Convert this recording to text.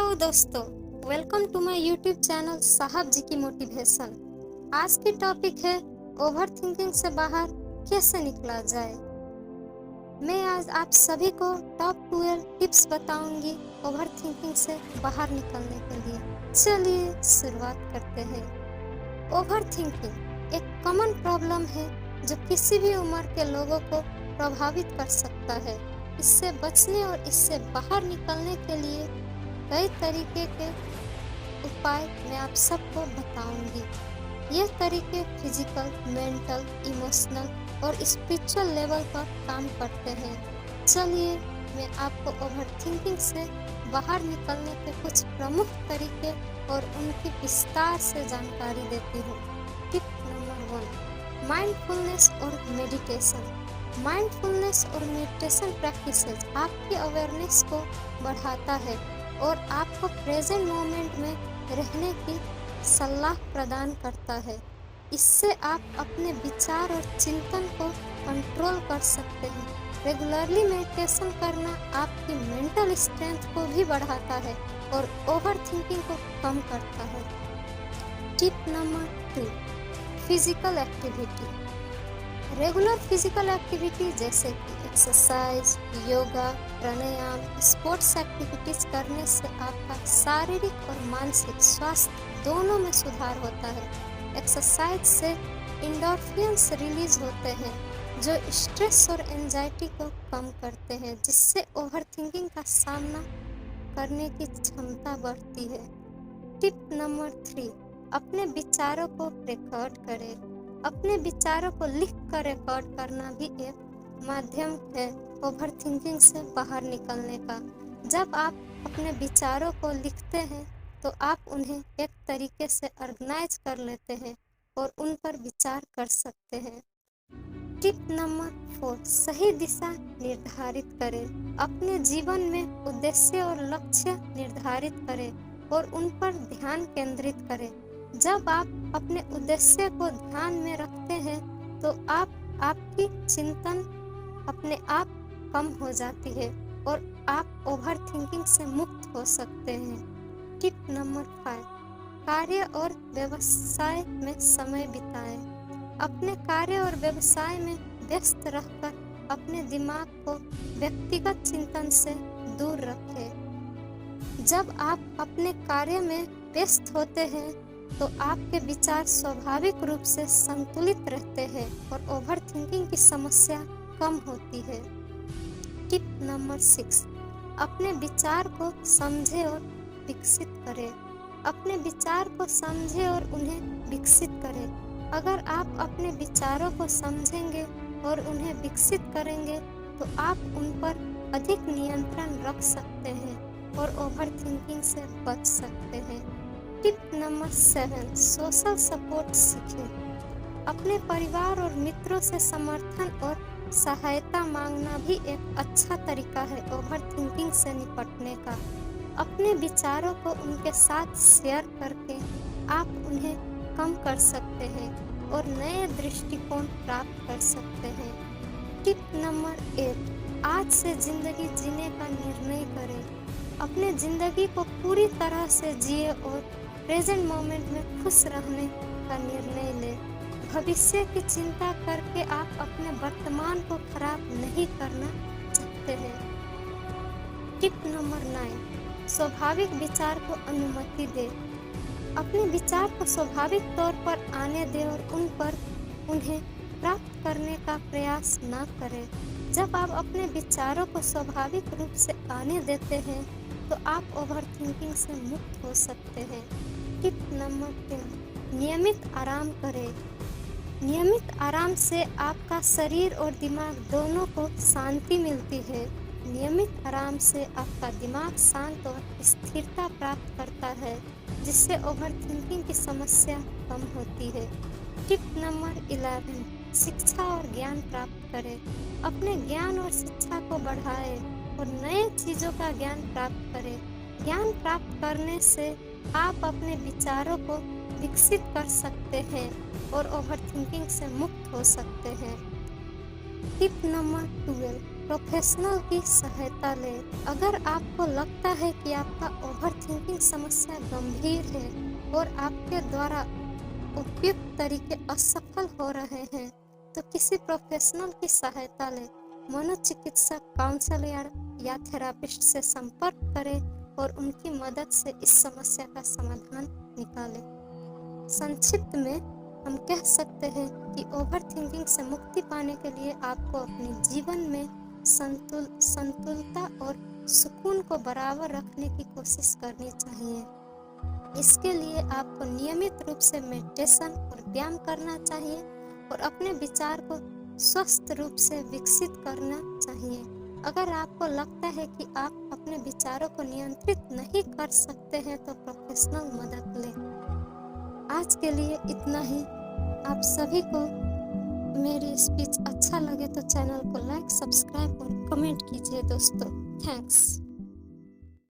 Hello दोस्तों, welcome to my YouTube channel साहब जी की मोटिवेशन। आज की टॉपिक है ओवर थिंकिंग से बाहर कैसे निकला जाए। मैं आज आप सभी को टॉप 12 टिप्स बताऊंगी ओवर थिंकिंग से बाहर निकलने के लिए। चलिए शुरुआत करते हैं। ओवर थिंकिंग एक कॉमन प्रॉब्लम है जो किसी भी उम्र के लोगों को प्रभावित कर सकता है। इससे बचने और इससे बाहर निकलने के लिए कई तरीके के उपाय मैं आप सबको बताऊंगी। ये तरीके फिजिकल, मेंटल, इमोशनल और स्पिरिचुअल लेवल पर काम करते हैं। चलिए मैं आपको ओवर थिंकिंग से बाहर निकलने के कुछ प्रमुख तरीके और उनकी विस्तार से जानकारी देती हूँ। टिप नंबर 1, माइंडफुलनेस और मेडिटेशन। माइंडफुलनेस और मेडिटेशन प्रैक्टिसेस आपकी अवेयरनेस को बढ़ाता है और आपको प्रेजेंट मोमेंट में रहने की सलाह प्रदान करता है। इससे आप अपने विचार और चिंतन को कंट्रोल कर सकते हैं। रेगुलरली मेडिटेशन करना आपकी मेंटल स्ट्रेंथ को भी बढ़ाता है और ओवर थिंकिंग को कम करता है। Tip number 2, physical activity. Regular physical activity जैसे कि एक्सरसाइज, योगा, प्राणायाम, स्पोर्ट्स एक्टिविटीज करने से आपका शारीरिक और मानसिक स्वास्थ्य दोनों में सुधार होता है। एक्सरसाइज से एंडोर्फिन्स रिलीज होते हैं जो स्ट्रेस और एंजाइटी को कम करते हैं, जिससे ओवरथिंकिंग का सामना करने की क्षमता बढ़ती है। टिप नंबर 3, अपने विचारों को रिकॉर्ड करें। अपने विचारों को लिख कर रिकॉर्ड करना भी एक माध्यम है ओवर थिंकिंग से बाहर निकलने का। जब आप अपने विचारों को लिखते हैं तो आप उन्हें एक तरीके से ऑर्गेनाइज कर लेते हैं और उन पर विचार कर सकते हैं। टिप नंबर 4, सही दिशा निर्धारित करें। अपने जीवन में उद्देश्य और लक्ष्य निर्धारित करें और उन पर ध्यान केंद्रित करें। जब आप अपने उद्देश्य को ध्यान में रखते हैं तो आपकी चिंतन अपने आप कम हो जाती है और आप ओवर थिंकिंग से मुक्त हो सकते हैं। टिप नंबर 5, कार्य और व्यवसाय में समय बिताएं। अपने कार्य और व्यवसाय में व्यस्त रहकर अपने दिमाग को व्यक्तिगत चिंतन से दूर रखें। जब आप अपने कार्य में व्यस्त होते हैं तो आपके विचार स्वाभाविक रूप से संतुलित रहते हैं और ओवर थिंकिंग की समस्या कम होती है। टिप नंबर 6, अपने विचार को समझें और विकसित करें। अपने विचार को समझें और उन्हें विकसित करें। अगर आप अपने विचारों को समझेंगे और उन्हें विकसित करेंगे तो आप उन पर अधिक नियंत्रण रख सकते हैं और ओवर थिंकिंग से बच सकते हैं। टिप नंबर 7, सोशल सपोर्ट सीखें। अपने परिवार और मित्रों से समर्थन और सहायता मांगना भी एक अच्छा तरीका है ओवर थिंकिंग से निपटने का। अपने विचारों को उनके साथ शेयर करके आप उन्हें कम कर सकते हैं और नए दृष्टिकोण प्राप्त कर सकते हैं। टिप नंबर 8, आज से जिंदगी जीने का निर्णय करें। अपने जिंदगी को पूरी तरह से जिए और प्रेजेंट मोमेंट में खुश रहने का निर्णय लें। भविष्य की चिंता करके आप अपने वर्तमान को खराब नहीं करना चाहते हैं। टिप नंबर 9, स्वाभाविक विचार को अनुमति दें। अपने विचार को स्वाभाविक तौर पर आने दें और उन्हें प्राप्त करने का प्रयास न करें। जब आप अपने विचारों को स्वाभाविक रूप से आने देते हैं तो आप ओवर थिंकिंग से मुक्त हो सकते हैं। टिप नंबर 10, नियमित आराम करें। नियमित आराम से आपका शरीर और दिमाग दोनों को शांति मिलती है। नियमित आराम से आपका दिमाग शांत और स्थिरता प्राप्त करता है, जिससे ओवर थिंकिंग की समस्या कम होती है। टिप नंबर 11, शिक्षा और ज्ञान प्राप्त करें। अपने ज्ञान और शिक्षा को बढ़ाएं और नए चीज़ों का ज्ञान प्राप्त करें। ज्ञान प्राप्त करने से आप अपने विचारों को विकसित कर सकते हैं और ओवर थिंकिंग से मुक्त हो सकते हैं। टिप नंबर 12, प्रोफेशनल की सहायता लें। अगर आपको लगता है कि आपका ओवरथिंकिंग समस्या गंभीर है और आपके द्वारा उपयुक्त तरीके असफल हो रहे हैं, तो किसी प्रोफेशनल की सहायता लें। मनोचिकित्सक, काउंसलर या थेरापिस्ट से संपर्क करें और उनकी मदद से इस समस्या का समाधान निकालें। संक्षिप्त में हम कह सकते हैं कि ओवरथिंकिंग से मुक्ति पाने के लिए आपको अपने जीवन में संतुलता और सुकून को बराबर रखने की कोशिश करनी चाहिए। इसके लिए आपको नियमित रूप से मेडिटेशन और व्यायाम करना चाहिए और अपने विचार को स्वस्थ रूप से विकसित करना चाहिए। अगर आपको लगता है कि आप अपने विचारों को नियंत्रित नहीं कर सकते हैं, तो प्रोफेशनल मदद लें। आज के लिए इतना ही। आप सभी को मेरी स्पीच अच्छा लगे तो चैनल को लाइक, सब्सक्राइब और कमेंट कीजिए दोस्तों। थैंक्स।